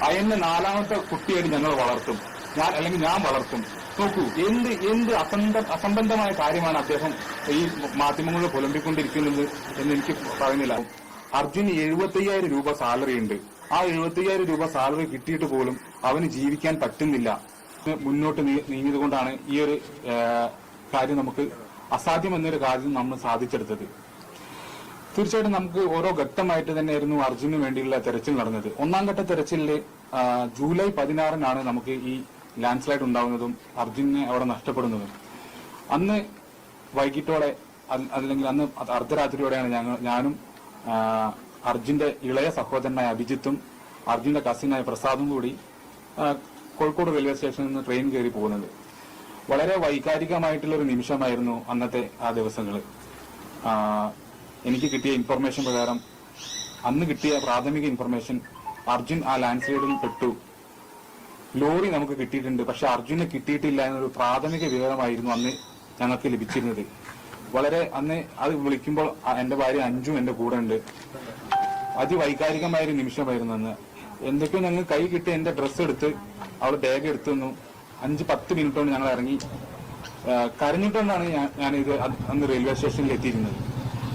അയന്നെ 4ാമത്തെ കുട്ടിയായിട്ട് ഞങ്ങൾ വളർത്തും, ഞാൻ വളർത്തും. നോക്കൂ, എന്ത് അസംബന്ധമായ കാര്യമാണ് അദ്ദേഹം ഈ മാധ്യമങ്ങളിൽ പുലമ്പിക്കൊണ്ടിരിക്കുന്നത് എന്ന് എനിക്ക് പറയുന്നില്ല. അർജുന് 75,000 രൂപ സാലറി ഉണ്ട്. ആ 75,000 രൂപ സാലറി കിട്ടിയിട്ട് പോലും അവന് ജീവിക്കാൻ പറ്റുന്നില്ല. മുന്നോട്ട് നീങ്ങിയതുകൊണ്ടാണ് ഈ ഒരു കാര്യം നമുക്ക് അസാധ്യം എന്നൊരു കാര്യം നമ്മൾ സാധിച്ചെടുത്തത്. തീർച്ചയായിട്ടും നമുക്ക് ഓരോ ഘട്ടമായിട്ട് തന്നെയായിരുന്നു അർജുനു വേണ്ടിയുള്ള തെരച്ചിൽ നടന്നത്. 1ാം ഘട്ട തെരച്ചിലില് ജൂലൈ 16-നാണ് നമുക്ക് ഈ ലാൻഡ് സ്ലൈഡ് ഉണ്ടാവുന്നതും അർജുനെ അവിടെ നഷ്ടപ്പെടുന്നതും. അന്ന് വൈകിട്ടോടെ അല്ലെങ്കിൽ അന്ന് അർദ്ധരാത്രിയോടെയാണ് ഞാനും അർജുന്റെ ഇളയ സഹോദരനായ അഭിജിത്തും അർജുന്റെ കസിനായ പ്രസാദും കൂടി കോഴിക്കോട് റെയിൽവേ സ്റ്റേഷനിൽ നിന്ന് ട്രെയിൻ കയറി പോകുന്നത്. വളരെ വൈകാരികമായിട്ടുള്ള ഒരു നിമിഷമായിരുന്നു അന്നത്തെ ആ ദിവസങ്ങള്. എനിക്ക് കിട്ടിയ ഇൻഫർമേഷൻ പ്രകാരം, അന്ന് കിട്ടിയ പ്രാഥമിക ഇൻഫർമേഷൻ, അർജുൻ ആ ലാൻഡ് സ്ലൈഡിൽ പെട്ടു. ലോറി നമുക്ക് കിട്ടിയിട്ടുണ്ട്, പക്ഷെ അർജുനെ കിട്ടിയിട്ടില്ല എന്നൊരു പ്രാഥമിക വിവരമായിരുന്നു അന്ന് ഞങ്ങൾക്ക് ലഭിച്ചിരുന്നത്. വളരെ അന്ന് അത് വിളിക്കുമ്പോൾ എന്റെ ഭാര്യ അഞ്ജു എന്റെ കൂടെ ഉണ്ട്. അതിവൈകാരികമായ ഒരു നിമിഷമായിരുന്നു അന്ന്. എന്തൊക്കെയോ ഞങ്ങൾ കൈ കിട്ടി എന്റെ ഡ്രസ്സ് എടുത്ത് അവൾ ബാഗ് എടുത്തു തന്നു. 5-10 മിനിറ്റ് കൊണ്ട് ഞങ്ങൾ ഇറങ്ങി. കരഞ്ഞിട്ടുകൊണ്ടാണ് ഞാനിത് അന്ന് റെയിൽവേ സ്റ്റേഷനിൽ എത്തിയിരുന്നത്.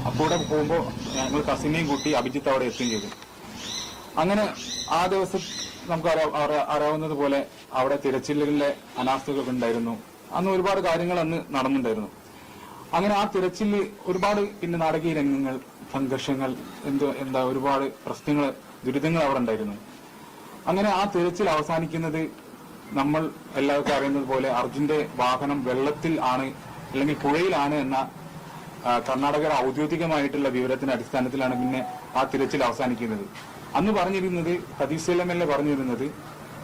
അപ്പോൾ ഇവിടെ പോകുമ്പോൾ ഞങ്ങൾ കസിനെയും കൂട്ടി അഭിജിത്ത് അവിടെ എത്തുകയും ചെയ്തു. അങ്ങനെ ആ ദിവസം നമുക്ക് അറിയാവുന്നത് പോലെ അവിടെ തിരച്ചിലുകളിലെ അനാസ്ഥകളൊക്കെ ഉണ്ടായിരുന്നു. അന്ന് ഒരുപാട് കാര്യങ്ങൾ അന്ന് നടന്നിട്ടുണ്ടായിരുന്നു. അങ്ങനെ ആ തിരച്ചിലിൽ ഒരുപാട് പിന്നെ നാടകീയ രംഗങ്ങൾ, സംഘർഷങ്ങൾ, ഒരുപാട് പ്രശ്നങ്ങൾ, ദുരിതങ്ങൾ അവിടെ ഉണ്ടായിരുന്നു. അങ്ങനെ ആ തിരച്ചിൽ അവസാനിക്കുന്നത് നമ്മൾ എല്ലാവർക്കും അറിയുന്നത് പോലെ അർജുന്റെ വാഹനം വെള്ളത്തിൽ ആണ് അല്ലെങ്കിൽ പുഴയിലാണ് എന്ന കർണാടകയുടെ ഔദ്യോഗികമായിട്ടുള്ള വിവരത്തിന്റെ അടിസ്ഥാനത്തിലാണ് പിന്നെ ആ തിരച്ചിൽ അവസാനിക്കുന്നത്. അന്ന് പറഞ്ഞിരുന്നത് ഹദീസ് MLA പറഞ്ഞിരുന്നത്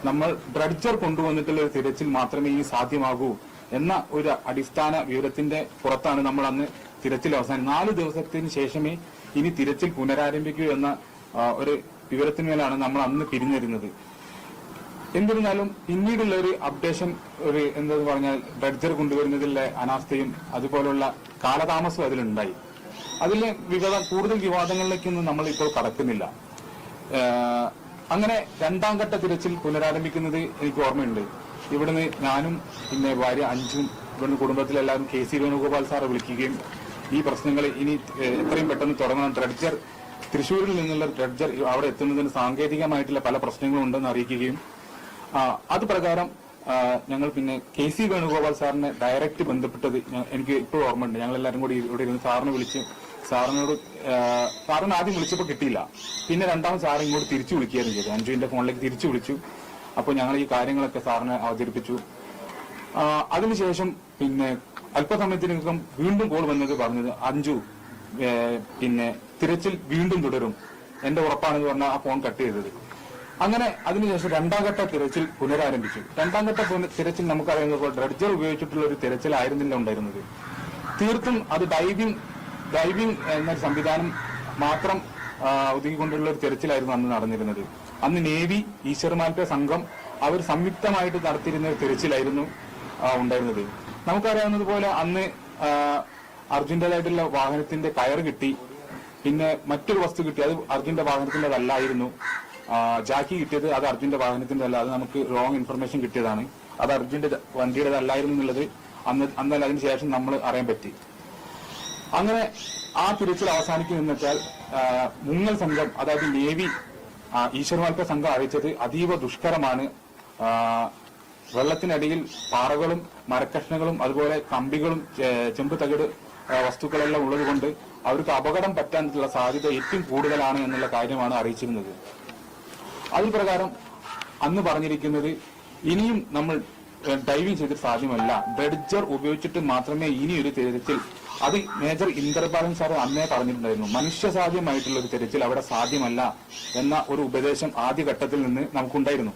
നമ്മൾ ഡ്രഡ്ജർ കൊണ്ടുവന്നിട്ടുള്ള ഒരു തിരച്ചിൽ മാത്രമേ ഇനി സാധ്യമാകൂ എന്ന ഒരു അടിസ്ഥാന വിവരത്തിന്റെ പുറത്താണ് നമ്മൾ അന്ന് തിരച്ചിൽ അവസാനം 4 ദിവസത്തിന് ശേഷമേ ഇനി തിരച്ചിൽ പുനരാരംഭിക്കൂ എന്ന ഒരു വിവരത്തിന്മേലാണ് നമ്മൾ അന്ന് പിരിഞ്ഞിരുന്നത്. എന്നിരുന്നാലും പിന്നീടുള്ള ഒരു അപ്ഡേഷൻ, എന്തെന്ന് പറഞ്ഞാൽ ഡ്രഡ്ജർ കൊണ്ടുവരുന്നതിലെ അനാസ്ഥയും അതുപോലുള്ള കാലതാമസവും അതിലുണ്ടായി. അതിലെ കൂടുതൽ വിവാദങ്ങളിലേക്കൊന്നും നമ്മൾ ഇപ്പോൾ കടക്കുന്നില്ല. അങ്ങനെ 2ാം ഘട്ട തിരച്ചിൽ പുനരാരംഭിക്കുന്നത് എനിക്ക് ഓർമ്മയുണ്ട്. ഇവിടുന്ന് ഞാനും പിന്നെ ഭാര്യ അഞ്ജും ഇവിടുന്ന് കുടുംബത്തിലെല്ലാവരും KC വേണുഗോപാൽ സാറെ വിളിക്കുകയും ഈ പ്രശ്നങ്ങൾ ഇനി എത്രയും പെട്ടെന്ന് തുടങ്ങണം, ഡ്രഡ്ജർ തൃശ്ശൂരിൽ നിന്നുള്ള ഡ്രഡ്ജർ അവിടെ എത്തുന്നതിന് സാങ്കേതികമായിട്ടുള്ള പല പ്രശ്നങ്ങളും ഉണ്ടെന്ന് അറിയിക്കുകയും അത് പ്രകാരം ഞങ്ങൾ പിന്നെ KC വേണുഗോപാൽ സാറിനെ ഡയറക്റ്റ് ബന്ധപ്പെട്ടത് എനിക്ക് ഇപ്പോഴും ഓർമ്മയുണ്ട്. ഞങ്ങളെല്ലാവരും കൂടി ഇവിടെ ഇരുന്ന് സാറിനെ വിളിച്ച് സാറിനെ ആദ്യം വിളിച്ചപ്പോൾ കിട്ടിയില്ല. പിന്നെ 2ാമത് സാറ് ഇങ്ങോട്ട് തിരിച്ചു വിളിക്കുകയായിരുന്നു ചെയ്തു. അഞ്ജുവിന്റെ ഫോണിലേക്ക് തിരിച്ചു വിളിച്ചു. അപ്പോൾ ഞങ്ങൾ ഈ കാര്യങ്ങളൊക്കെ സാറിനെ അവതരിപ്പിച്ചു. അതിനുശേഷം പിന്നെ അല്പസമയത്തിനകം വീണ്ടും കോൾ വന്നത് പറഞ്ഞത് അഞ്ജു പിന്നെ തിരച്ചിൽ വീണ്ടും തുടരും, എന്റെ ഉറപ്പാണെന്ന് പറഞ്ഞാൽ ആ ഫോൺ കട്ട് ചെയ്തത്. അങ്ങനെ അതിനുശേഷം 2ാം ഘട്ട തിരച്ചിൽ പുനരാരംഭിച്ചു. 2ാം ഘട്ട തിരച്ചിൽ നമുക്കറിയുന്നത് പോലെ ഡ്രഡ്ജർ ഉപയോഗിച്ചിട്ടുള്ള ഒരു തിരച്ചിലായിരുന്നില്ല ഉണ്ടായിരുന്നത്. തീർത്തും അത് ഡൈവിംഗ് എന്ന സംവിധാനം മാത്രം ഒതുക്കിക്കൊണ്ടുള്ള ഒരു തിരച്ചിലായിരുന്നു അന്ന് നടന്നിരുന്നത്. അന്ന് നേവി, ഈശ്വരമാൽപ്പ സംഘം അവർ സംയുക്തമായിട്ട് നടത്തിയിരുന്ന ഒരു തിരച്ചിലായിരുന്നു ഉണ്ടായിരുന്നത്. നമുക്കറിയാവുന്നത് പോലെ അന്ന് അർജുന്റേതായിട്ടുള്ള വാഹനത്തിന്റെ കയർ കിട്ടി. പിന്നെ മറ്റൊരു വസ്തു കിട്ടി, അത് അർജുന്റെ വാഹനത്തിന്റേതല്ലായിരുന്നു. ജാക്കി കിട്ടിയത് അത് അർജുന്റെ വാഹനത്തിന്റെ അല്ല, അത് നമുക്ക് റോങ് ഇൻഫർമേഷൻ കിട്ടിയതാണ്. അത് അർജുന്റെ വണ്ടിയുടേതല്ലായിരുന്നു എന്നുള്ളത് അന്നല്ല അതിന് ശേഷം നമ്മൾ അറിയാൻ പറ്റി. അങ്ങനെ ആ തിരച്ചിൽ അവസാനിക്കുമെന്ന് വെച്ചാൽ മുങ്ങൽ സംഘം, അതായത് നേവി ഈശ്വരമാൽപ്പ സംഘം അറിയിച്ചത് അതീവ ദുഷ്കരമാണ്. വെള്ളത്തിനടിയിൽ പാറകളും മരക്കഷ്ണങ്ങളും അതുപോലെ കമ്പികളും ചെമ്പ് തകിട് വസ്തുക്കളെല്ലാം ഉള്ളതുകൊണ്ട് അവർക്ക് അപകടം പറ്റാനുള്ള സാധ്യത ഏറ്റവും കൂടുതലാണ് എന്നുള്ള കാര്യമാണ് അറിയിച്ചിരുന്നത്. അതിൽ പ്രകാരം അന്ന് പറഞ്ഞിരിക്കുന്നത് ഇനിയും നമ്മൾ ഡൈവിംഗ് ചെയ്തിട്ട് സാധ്യമല്ല, ഡ്രഡ്ജർ ഉപയോഗിച്ചിട്ട് മാത്രമേ ഇനിയൊരു തിരച്ചിൽ, അത് മേജർ ഇന്ദ്രപാലൻ സാർ അന്നേ പറഞ്ഞിട്ടുണ്ടായിരുന്നു, മനുഷ്യസാധ്യമായിട്ടുള്ള ഒരു തിരച്ചിൽ അവിടെ സാധ്യമല്ല എന്ന ഒരു ഉപദേശം ആദ്യഘട്ടത്തിൽ നിന്ന് നമുക്കുണ്ടായിരുന്നു.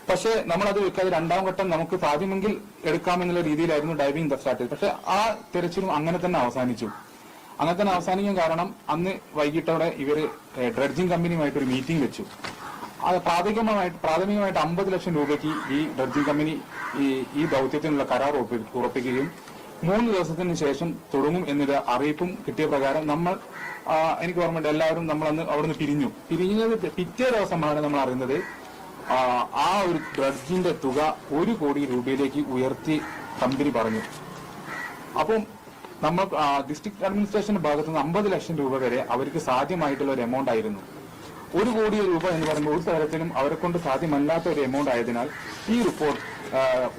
പക്ഷെ നമ്മളത് വെക്കാതെ 2ാം ഘട്ടം നമുക്ക് സാധ്യമെങ്കിൽ എടുക്കാമെന്നുള്ള രീതിയിലായിരുന്നു ഡൈവിംഗ് സ്റ്റാർട്ട് ചെയ്തത്. പക്ഷെ ആ തിരച്ചിലും അങ്ങനെ തന്നെ അവസാനിച്ചു. അങ്ങനെ തന്നെ അവസാനിക്കാൻ കാരണം അന്ന് വൈകിട്ടോടെ ഇവര് ഡ്രഡ്ജിംഗ് കമ്പനിയുമായിട്ട് ഒരു മീറ്റിംഗ് വെച്ചു. അത് പ്രാഥമികമായിട്ട് 50 ലക്ഷം രൂപയ്ക്ക് ഈ ഡ്രഡ്ജിംഗ് കമ്പനി ഈ ദൌത്യത്തിനുള്ള കരാർ ഉറപ്പിക്കുകയും 3 ദിവസത്തിന് ശേഷം തുടങ്ങും എന്നൊരു അറിയിപ്പും കിട്ടിയ പ്രകാരം നമ്മൾ എനിക്ക് ഓർമ്മയുണ്ട് എല്ലാവരും നമ്മൾ അന്ന് അവിടുന്ന് പിരിഞ്ഞത് പിറ്റേ ദിവസമാണ് നമ്മൾ അറിയുന്നത് ആ ഒരു ഡ്രഡ്ജിന്റെ തുക 1 കോടി രൂപയിലേക്ക് ഉയർത്തി കമ്പനി പറഞ്ഞു. അപ്പം നമ്മൾ ഡിസ്ട്രിക്ട് അഡ്മിനിസ്ട്രേഷന്റെ ഭാഗത്തുനിന്ന് 50 ലക്ഷം രൂപ വരെ അവർക്ക് സാധ്യമായിട്ടുള്ള ഒരു എമൗണ്ട് ആയിരുന്നു. 1 കോടി രൂപ എന്ന് പറയുമ്പോൾ ഒരു തരത്തിലും അവരെ കൊണ്ട് സാധ്യമല്ലാത്ത ഒരു എമൗണ്ട് ആയതിനാൽ ഈ report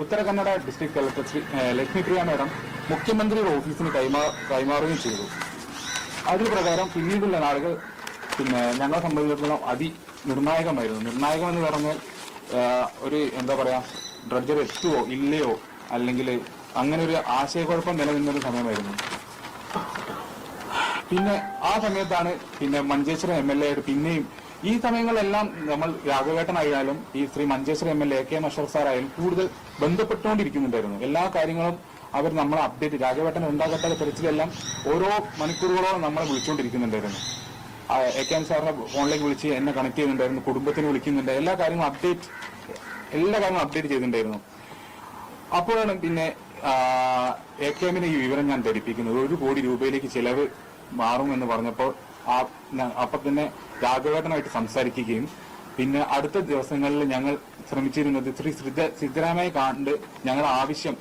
Uttara Kannada district collector Shri Lakshmipriya madam മുഖ്യമന്ത്രിയുടെ ഓഫീസിന് കൈമാറുകയും ചെയ്തു. അതിന് പ്രകാരം പിന്നീടുള്ള നാളുകൾ ഞങ്ങളെ സംബന്ധിച്ചിടത്തോളം നിർണായകമായിരുന്നു. നിർണായകം എന്ന് പറഞ്ഞാൽ ഒരു എന്താ പറയാ, ഡ്രഡ്ജർ എത്തുവോ ഇല്ലയോ, അല്ലെങ്കിൽ അങ്ങനെ ഒരു ആശയക്കുഴപ്പം നിലനിന്നൊരു സമയമായിരുന്നു. പിന്നെ ആ സമയത്താണ് മഞ്ചേശ്വരം MLA പിന്നെയും ഈ സമയങ്ങളെല്ലാം നമ്മൾ രാഘവേട്ടനായാലും ഈ ശ്രീ മഞ്ചേശ്വരം MLA AK അഷ്റഫ് സാറായാലും കൂടുതൽ ബന്ധപ്പെട്ടുകൊണ്ടിരിക്കുന്നുണ്ടായിരുന്നു. എല്ലാ കാര്യങ്ങളും അവർ നമ്മളെ അപ്ഡേറ്റ്, രാഘവേട്ടൻ ഉണ്ടാകട്ടെ തെരച്ചിലെല്ലാം ഓരോ മണിക്കൂറുകളോളം നമ്മളെ വിളിച്ചുകൊണ്ടിരിക്കുന്നുണ്ടായിരുന്നു. AK സാറിനെ ഫോണിലേക്ക് വിളിച്ച് എന്നെ കണക്ട് ചെയ്യുന്നുണ്ടായിരുന്നു, കുടുംബത്തിന് വിളിക്കുന്നുണ്ട്, എല്ലാ കാര്യങ്ങളും അപ്ഡേറ്റ് ചെയ്തിട്ടുണ്ടായിരുന്നു. അപ്പോഴാണ് AKMനെ ഈ വിവരം ഞാൻ ധരിപ്പിക്കുന്നത്. 1 കോടി രൂപയിലേക്ക് ചിലവ് മാറുമെന്ന് പറഞ്ഞപ്പോൾ അപ്പൊ തന്നെ രാഘവേട്ടനായിട്ട് സംസാരിക്കുകയും പിന്നെ അടുത്ത ദിവസങ്ങളിൽ ഞങ്ങൾ ശ്രമിച്ചിരുന്നത് ശ്രീ സിദ്ധരാമയെ കണ്ട് ഞങ്ങളുടെ ആവശ്യം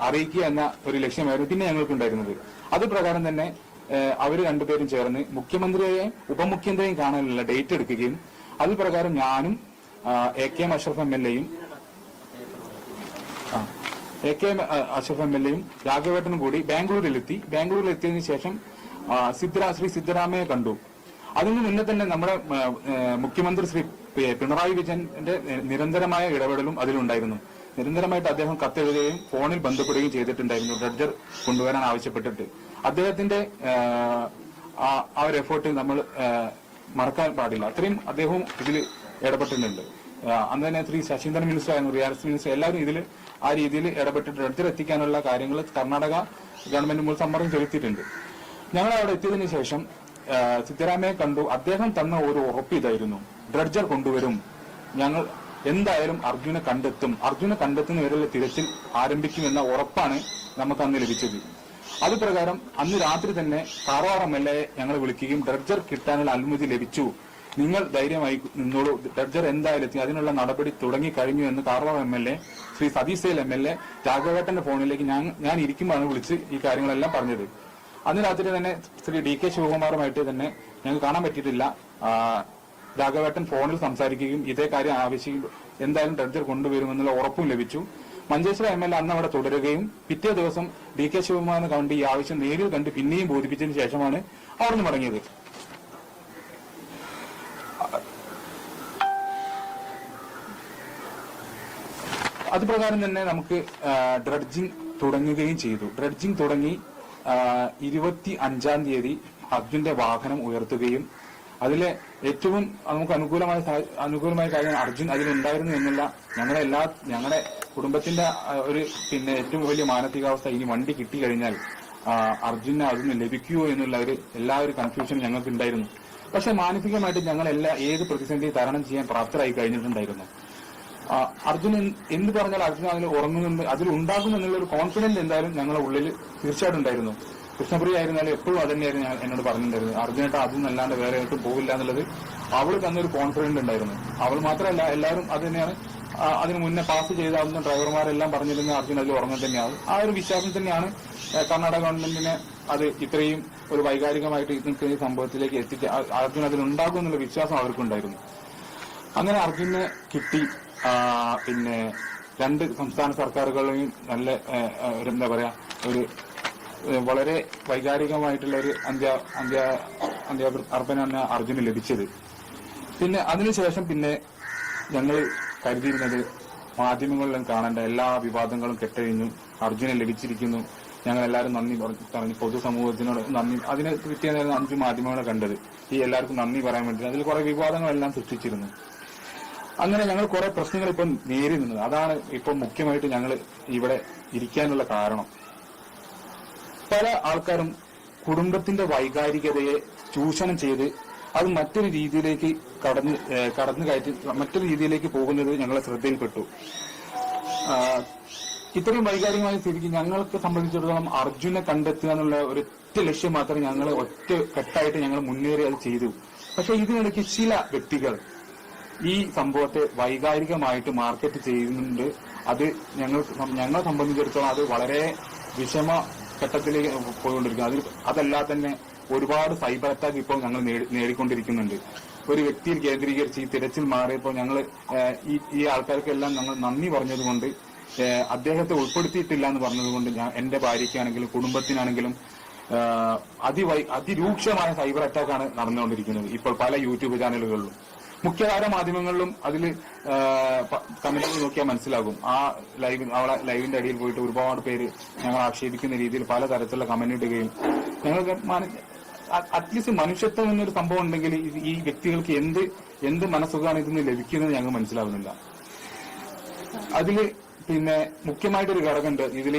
അറിയിക്കുക എന്ന ഒരു ലക്ഷ്യമായിരുന്നു പിന്നെ ഞങ്ങൾക്കുണ്ടായിരുന്നത്. അത് പ്രകാരം തന്നെ അവർ രണ്ടുപേരും ചേർന്ന് മുഖ്യമന്ത്രിയെയും ഉപമുഖ്യമന്ത്രിയെയും കാണാനുള്ള ഡേറ്റ് എടുക്കുകയും അത് പ്രകാരം ഞാനും AK അഷ്റഫ് MLAയും അഷ്റഫ് MLAയും രാഘവേട്ടനും കൂടി ബാംഗ്ലൂരിലെത്തിയതിനു ശേഷം ശ്രീ സിദ്ധരാമയെ കണ്ടു. അതിനു മുന്നേ തന്നെ നമ്മുടെ മുഖ്യമന്ത്രി ശ്രീ പിണറായി വിജയന്റെ നിരന്തരമായ ഇടപെടലും അതിലുണ്ടായിരുന്നു. നിരന്തരമായിട്ട് അദ്ദേഹം കത്തെഴുതുകയും ഫോണിൽ ബന്ധപ്പെടുകയും ചെയ്തിട്ടുണ്ടായിരുന്നു ഡ്രഡ്ജർ കൊണ്ടുവരാൻ ആവശ്യപ്പെട്ടിട്ട്. അദ്ദേഹത്തിന്റെ ആ ഒരു എഫേർട്ട് നമ്മൾ മറക്കാൻ പാടില്ല. അത്രയും അദ്ദേഹവും ഇതിൽ ഇടപെട്ടിട്ടുണ്ട്. അന്ന് തന്നെ ശ്രീ ശശീന്ദ്രൻ മിനിസ്റ്റർ ആയിരുന്നു, റിയാലിറ്റി മിനിസ്റ്റർ, എല്ലാവരും ഇതിൽ ആ രീതിയിൽ ഇടപെട്ടിട്ട് ഡ്രഡ്ജർ എത്തിക്കാനുള്ള കാര്യങ്ങൾ കർണാടക ഗവൺമെന്റ് മുൻ സമ്മർദ്ദം ചെലുത്തിയിട്ടുണ്ട്. ഞങ്ങൾ അവിടെ എത്തിയതിനു ശേഷം സിദ്ധരാമയെ കണ്ടു. അദ്ദേഹം തന്ന ഒരു ഉറപ്പ് ഇതായിരുന്നു, ഡ്രഡ്ജർ കൊണ്ടുവരും, ഞങ്ങൾ എന്തായാലും അർജുനെ കണ്ടെത്തുന്നവരെല്ലാം തിരച്ചിൽ ആരംഭിക്കുമെന്ന ഉറപ്പാണ് നമുക്ക് അന്ന് ലഭിച്ചത്. അത് പ്രകാരം അന്ന് രാത്രി തന്നെ കാരവാർ MLA ഞങ്ങൾ വിളിക്കുകയും ഡ്രഡ്ജർ കിട്ടാനുള്ള അനുമതി ലഭിച്ചു, നിങ്ങൾ ധൈര്യമായി നിന്നോളൂ, ഡ്രഡ്ജർ എന്തായാലും എത്തി, അതിനുള്ള നടപടി തുടങ്ങി കഴിഞ്ഞു എന്ന് കാരവാർ MLA ശ്രീ സതീഷ് MLA രാഘവേട്ടന്റെ ഫോണിലേക്ക് ഞാൻ ഇരിക്കുമ്പോഴാണ് വിളിച്ച് ഈ കാര്യങ്ങളെല്ലാം പറഞ്ഞത്. അന്ന് രാത്രി തന്നെ ശ്രീ DK ശിവകുമാറുമായിട്ട് തന്നെ ഞങ്ങൾക്ക് കാണാൻ പറ്റിയിട്ടില്ല. രാഘവേട്ടൻ ഫോണിൽ സംസാരിക്കുകയും ഇതേ കാര്യം ആവശ്യിക്കും, എന്തായാലും ഡ്രഡ്ജർ കൊണ്ടുവരുമെന്നുള്ള ഉറപ്പും ലഭിച്ചു. മഞ്ചേശ്വരം MLA അന്ന് അവിടെ തുടരുകയും പിറ്റേ ദിവസം DK ശിവകുമാറിനെ കണ്ട് ഈ ആവശ്യം നേരിൽ കണ്ട് പിന്നെയും ബോധിപ്പിച്ചതിന് ശേഷമാണ് അവിടുന്ന് മടങ്ങിയത്. അത് പ്രകാരം തന്നെ നമുക്ക് ഡ്രഡ്ജിംഗ് തുടങ്ങുകയും ചെയ്തു. ഡ്രഡ്ജിംഗ് തുടങ്ങി 25-ാം തീയതി അർജുന്റെ വാഹനം ഉയർത്തുകയും അതിലെ ഏറ്റവും നമുക്ക് അനുകൂലമായ കാര്യം അർജുൻ അതിലുണ്ടായിരുന്നു എന്നുള്ള ഞങ്ങളുടെ കുടുംബത്തിന്റെ ഒരു ഏറ്റവും വലിയ മാനസികാവസ്ഥ, ഇനി വണ്ടി കിട്ടിക്കഴിഞ്ഞാൽ അർജുനെ അതിന് ലഭിക്കുമോ എന്നുള്ള ഒരു കൺഫ്യൂഷൻ ഞങ്ങൾക്ക് ഉണ്ടായിരുന്നു. പക്ഷെ മാനസികമായിട്ട് ഞങ്ങൾ ഏത് പ്രതിസന്ധി തരണം ചെയ്യാൻ പ്രാപ്തരായി കഴിഞ്ഞിട്ടുണ്ടായിരുന്നു. അർജുൻ എന്ത് പറഞ്ഞാൽ അർജുൻ അതിലുണ്ടാകും എന്നുള്ള ഒരു കോൺഫിഡൻസ് എന്തായാലും ഞങ്ങളുടെ ഉള്ളിൽ തീർച്ചയായിട്ടും ഉണ്ടായിരുന്നു. കൃഷ്ണപ്രിയ ആയിരുന്നാലും എപ്പോഴും അതന്നെയായിരുന്നു എന്നോട് പറഞ്ഞിട്ടുണ്ടായിരുന്നു, അർജുനായിട്ട് അതൊന്നല്ലാണ്ട് വേറെ ആയിട്ടും പോകില്ല എന്നുള്ളത് അവൾ തന്നൊരു കോൺഫിഡൻസ് ഉണ്ടായിരുന്നു. അവൾ മാത്രമല്ല, എല്ലാവരും അത് തന്നെയാണ്. അതിന് മുന്നേ പാസ് ചെയ്താവുന്ന ഡ്രൈവർമാരെല്ലാം പറഞ്ഞിരുന്ന അർജുൻ അതിൽ ഉറങ്ങാൻ തന്നെയാവും. ആ ഒരു വിശ്വാസം തന്നെയാണ് കർണാടക ഗവൺമെന്റിനെ അത് ഇത്രയും ഒരു വൈകാരികമായിട്ട് ഈ സംഭവത്തിലേക്ക് എത്തിച്ച് അർജുൻ അതിലുണ്ടാകും എന്നുള്ള വിശ്വാസം അവർക്കുണ്ടായിരുന്നു. അങ്ങനെ അർജുനെ കിട്ടി. രണ്ട് സംസ്ഥാന സർക്കാരുകളെയും നല്ല എന്താ പറയാ ഒരു വളരെ വൈകാരികമായിട്ടുള്ള ഒരു അർപ്പണമാണ് അർജുന് ലഭിച്ചത്. പിന്നെ അതിനുശേഷം ഞങ്ങൾ കരുതിയിരുന്നത് മാധ്യമങ്ങളിലും കാണേണ്ട എല്ലാ വിവാദങ്ങളും കെട്ടഴിഞ്ഞു, അർജുനെ ലഭിച്ചിരിക്കുന്നു, ഞങ്ങൾ എല്ലാവരും നന്ദി പറഞ്ഞു, പൊതുസമൂഹത്തിനോട് നന്ദി. അതിനെ കിട്ടിയ 5 മാധ്യമങ്ങളെ കണ്ടത് ഈ എല്ലാവർക്കും നന്ദി പറയാൻ വേണ്ടി. അതിൽ കുറെ വിവാദങ്ങളെല്ലാം സൃഷ്ടിച്ചിരുന്നു. അങ്ങനെ ഞങ്ങൾ കുറെ പ്രശ്നങ്ങൾ ഇപ്പം നേരിടുന്നത്. അതാണ് ഇപ്പം മുഖ്യമായിട്ട് ഞങ്ങൾ ഇവിടെ ഇരിക്കാനുള്ള കാരണം. പല ആൾക്കാരും കുടുംബത്തിന്റെ വൈകാരികതയെ ചൂഷണം ചെയ്ത് അത് മറ്റൊരു രീതിയിലേക്ക് കടന്നു കയറ്റി മറ്റൊരു രീതിയിലേക്ക് പോകുന്നത് ഞങ്ങളെ ശ്രദ്ധയിൽപ്പെട്ടു. ഇത്രയും വൈകാരികമായ സ്ഥിതിക്ക് ഞങ്ങൾക്ക് സംബന്ധിച്ചിടത്തോളം അർജുനെ കണ്ടെത്തുക എന്നുള്ള ഒരൊറ്റ ലക്ഷ്യം മാത്രമേ ഞങ്ങൾ ഒറ്റ കെട്ടായിട്ട് ഞങ്ങൾ മുന്നേറി അത് ചെയ്തു. പക്ഷെ ഇതിനിടയ്ക്ക് ചില വ്യക്തികൾ ഈ സംഭവത്തെ വൈകാരികമായിട്ട് മാർക്കറ്റ് ചെയ്യുന്നുണ്ട്. അത് ഞങ്ങളെ സംബന്ധിച്ചിടത്തോളം അത് വളരെ വിഷമ ഘട്ടത്തിലേക്ക് പോയിക്കൊണ്ടിരിക്കുന്നു. അതല്ലാതെ തന്നെ ഒരുപാട് സൈബർ അറ്റാക്ക് ഇപ്പോൾ ഞങ്ങൾ നേടിക്കൊണ്ടിരിക്കുന്നുണ്ട്. ഒരു വ്യക്തിയിൽ കേന്ദ്രീകരിച്ച് ഈ തിരച്ചിൽ മാറിയപ്പോൾ ഞങ്ങൾ ഈ ആൾക്കാർക്കെല്ലാം ഞങ്ങൾ നന്ദി പറഞ്ഞതുകൊണ്ട്, അദ്ദേഹത്തെ ഉൾപ്പെടുത്തിയിട്ടില്ല എന്ന് പറഞ്ഞതുകൊണ്ട് എന്റെ ഭാര്യയ്ക്കാണെങ്കിലും കുടുംബത്തിനാണെങ്കിലും അതിരൂക്ഷമായ സൈബർ അറ്റാക്കാണ് നടന്നുകൊണ്ടിരിക്കുന്നത് ഇപ്പോൾ പല യൂട്യൂബ് ചാനലുകളിലും. മുഖ്യധാര മാധ്യമങ്ങളിലും അതിൽ കമന്റുകൾ നോക്കിയാൽ മനസ്സിലാകും. ആ ലൈവിന്റെ അടിയിൽ പോയിട്ട് ഒരുപാട് പേര് ഞങ്ങൾ ആക്ഷേപിക്കുന്ന രീതിയിൽ പലതരത്തിലുള്ള കമന്റ് ഇടുകയും, ഞങ്ങൾക്ക് അറ്റ്ലീസ്റ്റ് മനുഷ്യത്വം എന്നൊരു സംഭവം ഉണ്ടെങ്കിൽ ഈ വ്യക്തികൾക്ക് എന്ത് മനസ്സുഖമാണ് ഇതിന് ലഭിക്കുന്നത് ഞങ്ങൾ മനസ്സിലാവുന്നില്ല. അതില് പിന്നെ മുഖ്യമായിട്ടൊരു ഘടകമുണ്ട് ഇതിൽ.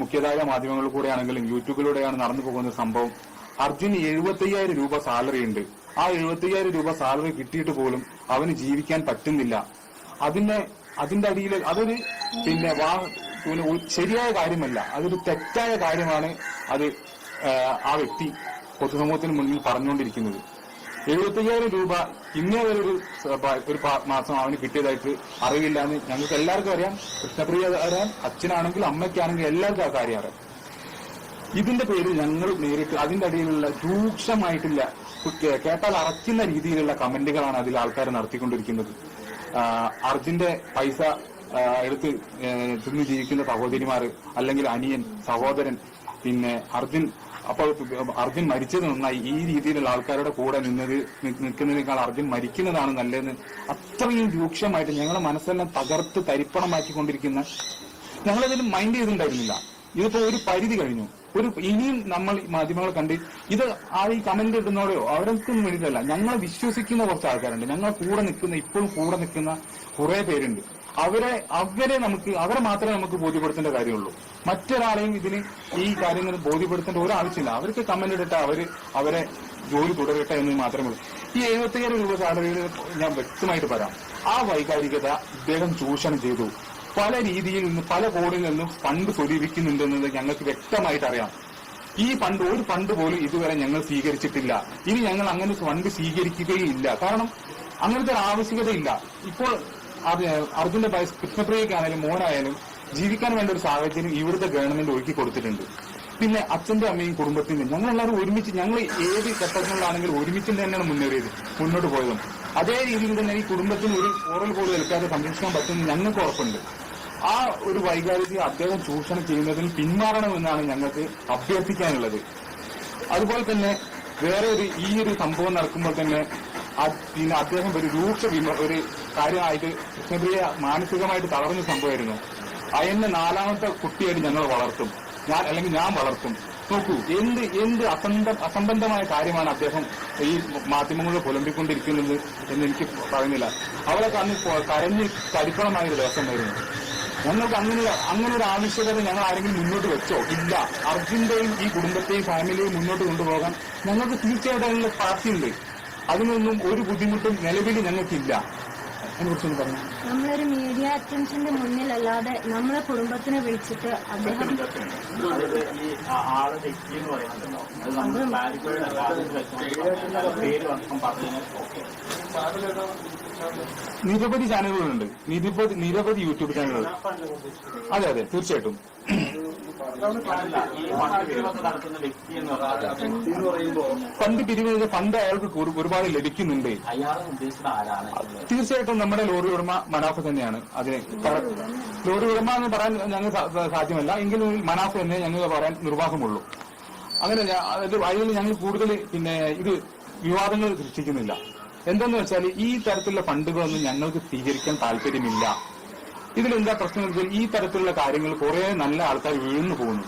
മുഖ്യധാര മാധ്യമങ്ങളിൽ കൂടെയാണെങ്കിലും യൂട്യൂബിലൂടെയാണ് നടന്നു പോകുന്ന സംഭവം. അർജുന് 75,000 രൂപ സാലറി ഉണ്ട്. ആ 75,000 രൂപ സാലറി കിട്ടിയിട്ട് പോലും അവന് ജീവിക്കാൻ പറ്റുന്നില്ല. അതിന്റെ അടിയിൽ അതൊരു പിന്നെ ശരിയായ കാര്യമല്ല, അതൊരു തെറ്റായ കാര്യമാണ്. അത് ആ വ്യക്തി പൊതുസമൂഹത്തിന് മുന്നിൽ പറഞ്ഞുകൊണ്ടിരിക്കുന്നത്. 75,000 രൂപ ഇന്നേ വരെ ഒരു മാസം അവന് കിട്ടിയതായിട്ട് അറിയില്ല എന്ന് ഞങ്ങൾക്ക് എല്ലാവർക്കും അറിയാം. കൃഷ്ണപ്രിയ അറിയാം, അച്ഛനാണെങ്കിലും അമ്മയ്ക്കാണെങ്കിലും എല്ലാവർക്കും ആ കാര്യം അറിയാം. ഇതിന്റെ പേരിൽ ഞങ്ങൾ നേരിട്ട് അതിന്റെ അടിയിലുള്ള രൂക്ഷമായിട്ടില്ല, കേട്ടാൽ അറയ്ക്കുന്ന രീതിയിലുള്ള കമന്റുകളാണ് അതിൽ ആൾക്കാർ നടത്തിക്കൊണ്ടിരിക്കുന്നത്. അർജുന്റെ പൈസ എടുത്ത് തിന്ന് ജീവിക്കുന്ന സഹോദരിമാര്, അല്ലെങ്കിൽ അനിയൻ, സഹോദരൻ, പിന്നെ അർജുൻ മരിച്ചത് നന്നായി. ഈ രീതിയിലുള്ള ആൾക്കാരുടെ കൂടെ നിൽക്കുന്നതിനേക്കാൾ അർജുൻ മരിക്കുന്നതാണ് നല്ലതെന്ന് അത്രയും രൂക്ഷമായിട്ട് ഞങ്ങളെ മനസ്സെല്ലാം തകർത്ത് തരിപ്പണമാക്കിക്കൊണ്ടിരിക്കുന്ന, ഞങ്ങളതിന് മൈൻഡ് ചെയ്തിട്ടുണ്ടായിരുന്നില്ല. ഇതിപ്പോ ഒരു പരിധി കഴിഞ്ഞു. ഇനിയും നമ്മൾ മാധ്യമങ്ങളെ കണ്ട് ഇത് ഈ കമന്റ് ഇടുന്നവരെയോ അവരൊന്നും വേണ്ടിയിട്ടല്ല, ഞങ്ങളെ വിശ്വസിക്കുന്ന കുറച്ച് ആൾക്കാരുണ്ട്. ഞങ്ങൾ ഇപ്പോഴും കൂടെ നിൽക്കുന്ന കുറെ പേരുണ്ട്. അവരെ മാത്രമേ നമുക്ക് ബോധ്യപ്പെടുത്തേണ്ട കാര്യമുള്ളൂ. മറ്റൊരാളെയും ഈ കാര്യങ്ങൾ ബോധ്യപ്പെടുത്തേണ്ട ഒരാവശ്യമില്ല. അവർക്ക് കമന്റ് ഇട്ടിട്ട് അവരെ ജോലി തുടരട്ടെ എന്ന് മാത്രമേ ഉള്ളൂ. ഈ 75,000 രൂപ സാലറിയിൽ ഞാൻ വ്യക്തമായിട്ട് പറയാം, ആ വൈകാരികത ഇദ്ദേഹം ചൂഷണം ചെയ്തു. പല രീതിയിൽ നിന്ന് പല കോണിൽ നിന്നും ഫണ്ട് സ്വരൂപിക്കുന്നുണ്ടെന്നത് ഞങ്ങൾക്ക് വ്യക്തമായിട്ട് അറിയാം. ഈ ഒരു ഫണ്ട് പോലും ഇതുവരെ ഞങ്ങൾ സ്വീകരിച്ചിട്ടില്ല. ഇനി ഞങ്ങൾ അങ്ങനെ ഫണ്ട് സ്വീകരിക്കുകയില്ല. കാരണം അങ്ങനത്തെ ഒരു ആവശ്യകതയില്ല. ഇപ്പോൾ അർജുന്റെ കൃഷ്ണപ്രിയക്കായാലും മോനായാലും ജീവിക്കാൻ വേണ്ട ഒരു സാഹചര്യം ഇവിടുത്തെ ഗവൺമെന്റ് ഒരുക്കി കൊടുത്തിട്ടുണ്ട്. പിന്നെ അച്ഛന്റെ അമ്മയും കുടുംബത്തിനും ഞങ്ങളെല്ലാവരും ഒരുമിച്ച്, ഞങ്ങൾ ഏത് ഘട്ടങ്ങളിലാണെങ്കിലും ഒരുമിച്ച് തന്നെയാണ് മുന്നോട്ട് പോയതും. അതേ രീതിയിൽ തന്നെ ഈ കുടുംബത്തിന് ഒരു ഓറൽ പോലും ഏൽക്കാതെ സംരക്ഷിക്കാൻ പറ്റുമെന്ന് ഞങ്ങൾക്ക് ഉറപ്പുണ്ട്. ആ ഒരു വൈകാരിക അദ്ദേഹം ചൂഷണം ചെയ്യുന്നതിന് പിന്മാറണമെന്നാണ് ഞങ്ങൾക്ക് അഭ്യർത്ഥിക്കാനുള്ളത്. അതുപോലെ തന്നെ വേറെ ഈ ഒരു സംഭവം നടക്കുമ്പോൾ തന്നെ പിന്നെ അദ്ദേഹം ഒരു കാര്യമായിട്ട് കൃഷ്ണപ്രിയ മാനസികമായിട്ട് തളർന്ന സംഭവമായിരുന്നു. അയന്നെ 4ാമത്തെ കുട്ടിയായിട്ട് ഞങ്ങൾ വളർത്തും, ഞാൻ വളർത്തും. നോക്കൂ, എന്ത് അസംബന്ധമായ കാര്യമാണ് അദ്ദേഹം ഈ മാധ്യമങ്ങളിൽ പുലമ്പിക്കൊണ്ടിരിക്കുന്നത് എന്ന് എനിക്ക് പറയുന്നില്ല. അവളൊക്കെ അന്ന് കരഞ്ഞ് തരിപ്പണമായൊരു ദിവസമായിരുന്നു. ഞങ്ങൾക്ക് അങ്ങനെ ഒരു ആവശ്യകത ഞങ്ങൾ ആരെങ്കിലും മുന്നോട്ട് വെച്ചോ? ഇല്ല. അർജുന്റെയും ഈ കുടുംബത്തെയും ഫാമിലിയെയും മുന്നോട്ട് കൊണ്ടുപോകാൻ ഞങ്ങൾക്ക് തീർച്ചയായിട്ടും അതിനുള്ള പാർട്ടിയുണ്ട്. അതിനൊന്നും ഒരു ബുദ്ധിമുട്ടും നിലവിൽ ഞങ്ങൾക്കില്ല. അതിനെക്കുറിച്ചൊന്ന് പറഞ്ഞു. നമ്മളൊരു മീഡിയ അറ്റൻഷന്റെ മുന്നിലല്ലാതെ നമ്മളെ കുടുംബത്തിനെ വിളിച്ചിട്ട് അദ്ദേഹം നിരവധി ചാനലുകളുണ്ട്, നിരവധി യൂട്യൂബ് ചാനലുകൾ. അതെ തീർച്ചയായിട്ടും. ഫണ്ട് പിരിവ് ഫണ്ട് അയാൾക്ക് ഒരുപാട് ലഭിക്കുന്നുണ്ട്. തീർച്ചയായിട്ടും നമ്മുടെ ലോറി ഉടമ മനാഫ് തന്നെയാണ്. അതിന് ലോറി ഉടമ എന്ന് പറയാൻ ഞങ്ങൾ സാധ്യമല്ല, എങ്കിലും മനാഫ് തന്നെ ഞങ്ങൾക്ക് പറയാൻ നിർവാഹമുള്ളൂ. അങ്ങനെ അതിൽ ഞങ്ങൾ കൂടുതൽ ഇത് വിവാദങ്ങൾ സൃഷ്ടിക്കുന്നില്ല. എന്തെന്ന് വെച്ചാൽ ഈ തരത്തിലുള്ള ഫണ്ടുകളൊന്നും ഞങ്ങൾക്ക് സ്വീകരിക്കാൻ താല്പര്യമില്ല. ഇതിലെന്താ പ്രശ്നം വെച്ചാൽ ഈ തരത്തിലുള്ള കാര്യങ്ങൾ കുറെ നല്ല ആൾക്കാർ വീഴ്ന്നു പോകുന്നു.